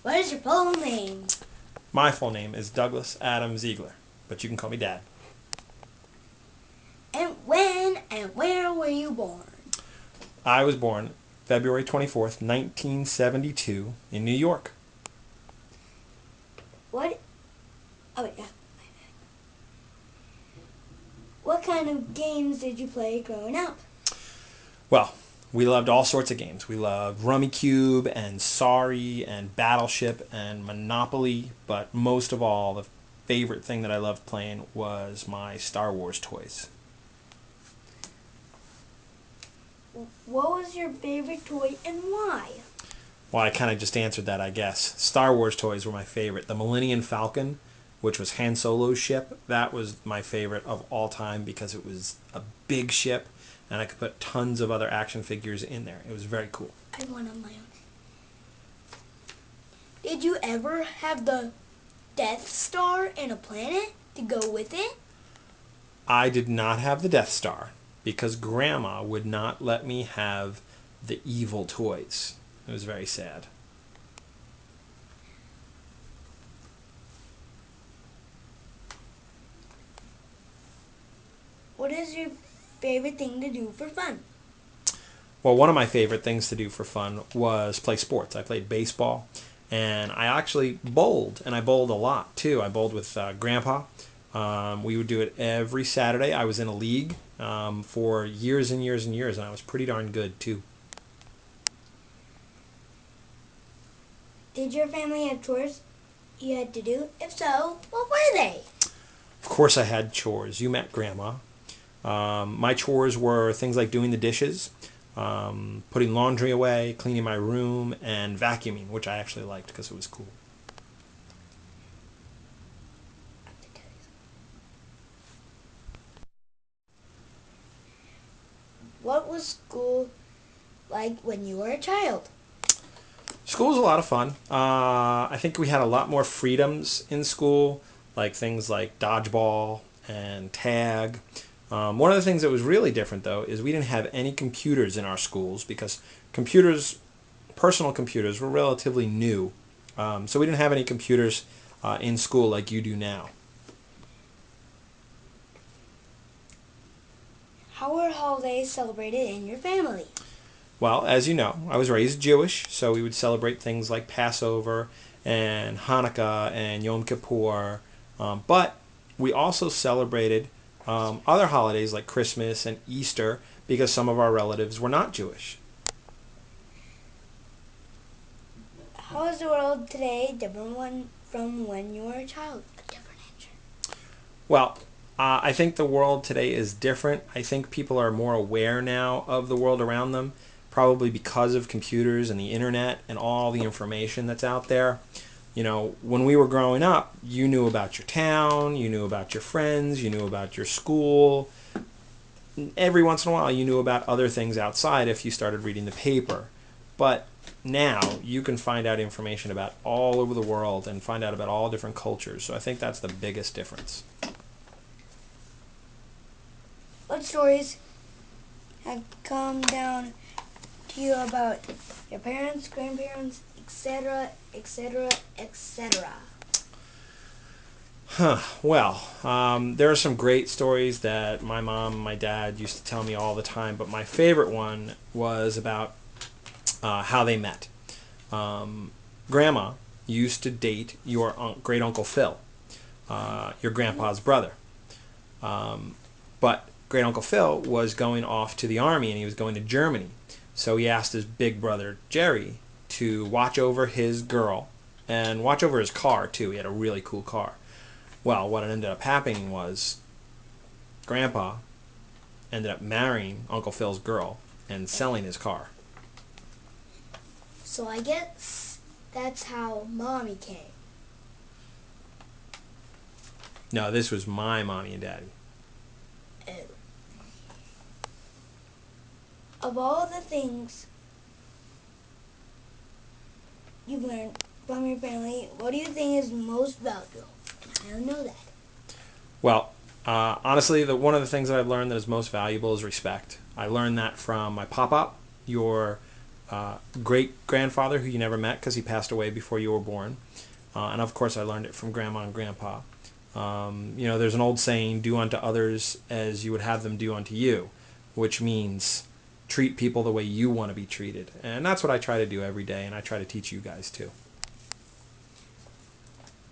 What is your full name? My full name is Douglas Adam Ziegler, but you can call me Dad. And when and where were you born? I was born February 24th, 1972, in New York. What? Oh, yeah. What kind of games did you play growing up? Well, we loved all sorts of games. We loved Rummy Cube and Sorry and Battleship and Monopoly, but most of all, the favorite thing that I loved playing was my Star Wars toys. What was your favorite toy and why? Well, I kind of just answered that, I guess. Star Wars toys were my favorite. The Millennium Falcon, which was Han Solo's ship, that was my favorite of all time because it was a big ship and I could put tons of other action figures in there. It was very cool. I have one of my own. Did you ever have the Death Star and a planet to go with it? I did not have the Death Star because Grandma would not let me have the evil toys. It was very sad. What is your favorite thing to do for fun? Well, one of my favorite things to do for fun was play sports. I played baseball, and I actually bowled, and I bowled a lot too. I bowled with Grandpa. We would do it every Saturday. I was in a league for years and years and years, and I was pretty darn good too. Did your family have chores you had to do? If so, what were they? Of course, I had chores. You met Grandma. My chores were things like doing the dishes, putting laundry away, cleaning my room, and vacuuming, which I actually liked because it was cool. What was school like when you were a child? School was a lot of fun. I think we had a lot more freedoms in school, like things like dodgeball and tag. One of the things that was really different, though, is we didn't have any computers in our schools because computers, personal computers, were relatively new. So we didn't have any computers in school like you do now. How were holidays celebrated in your family? Well, as you know, I was raised Jewish, so we would celebrate things like Passover and Hanukkah and Yom Kippur. But we also celebrated other holidays like Christmas and Easter because some of our relatives were not Jewish. How is the world today different from when you were a child? A different answer. Well, I think the world today is different. I think people are more aware now of the world around them, probably because of computers and the internet and all the information that's out there. You know, when we were growing up, you knew about your town, you knew about your friends, you knew about your school. Every once in a while, you knew about other things outside if you started reading the paper. But now you can find out information about all over the world and find out about all different cultures. So I think that's the biggest difference. What stories have come down to you about your parents, grandparents, etc., etc., etc.? There are some great stories that my mom and my dad used to tell me all the time, but my favorite one was about how they met. Grandma used to date your great uncle Phil, your grandpa's brother. But great uncle Phil was going off to the army and he was going to Germany. So he asked his big brother Jerry to watch over his girl and watch over his car too. He had a really cool car. Well, what ended up happening was Grandpa ended up marrying Uncle Phil's girl and selling his car. So I guess that's how Mommy came. No, this was my mommy and daddy. Oh. Of all the things you've learned from your family, what do you think is most valuable? I don't know that. Well, honestly, one of the things that I've learned that is most valuable is respect. I learned that from my pop-up. Your great grandfather who you never met because he passed away before you were born. And of course, I learned it from grandma and grandpa. There's an old saying, do unto others as you would have them do unto you, which means treat people the way you want to be treated. And that's what I try to do every day, and I try to teach you guys too.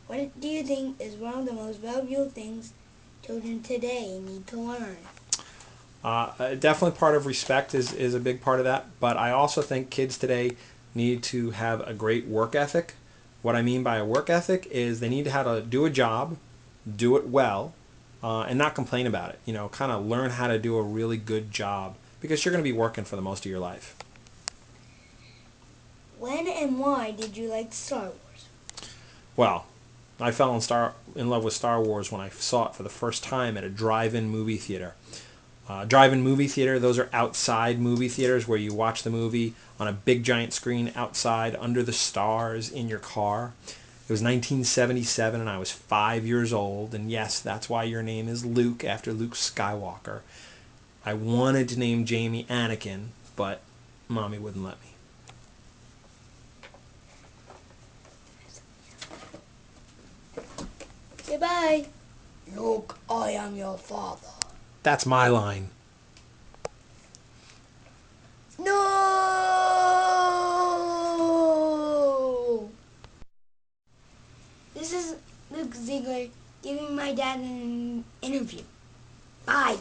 What do you think is one of the most valuable things children today need to learn? Definitely part of respect is a big part of that, but I also think kids today need to have a great work ethic. What I mean by a work ethic is they need to how to do a job, do it well, and not complain about it. Kind of learn how to do a really good job because you're going to be working for the most of your life. When and why did you like Star Wars? Well, I fell in love with Star Wars when I saw it for the first time at a drive-in movie theater. Drive-in movie theater, those are outside movie theaters where you watch the movie on a big giant screen outside under the stars in your car. It was 1977 and I was 5 years old, and yes, that's why your name is Luke, after Luke Skywalker. I wanted to name Jamie Anakin, but Mommy wouldn't let me. Goodbye. Luke, I am your father. That's my line. No! This is Luke Ziegler giving my dad an interview. Bye.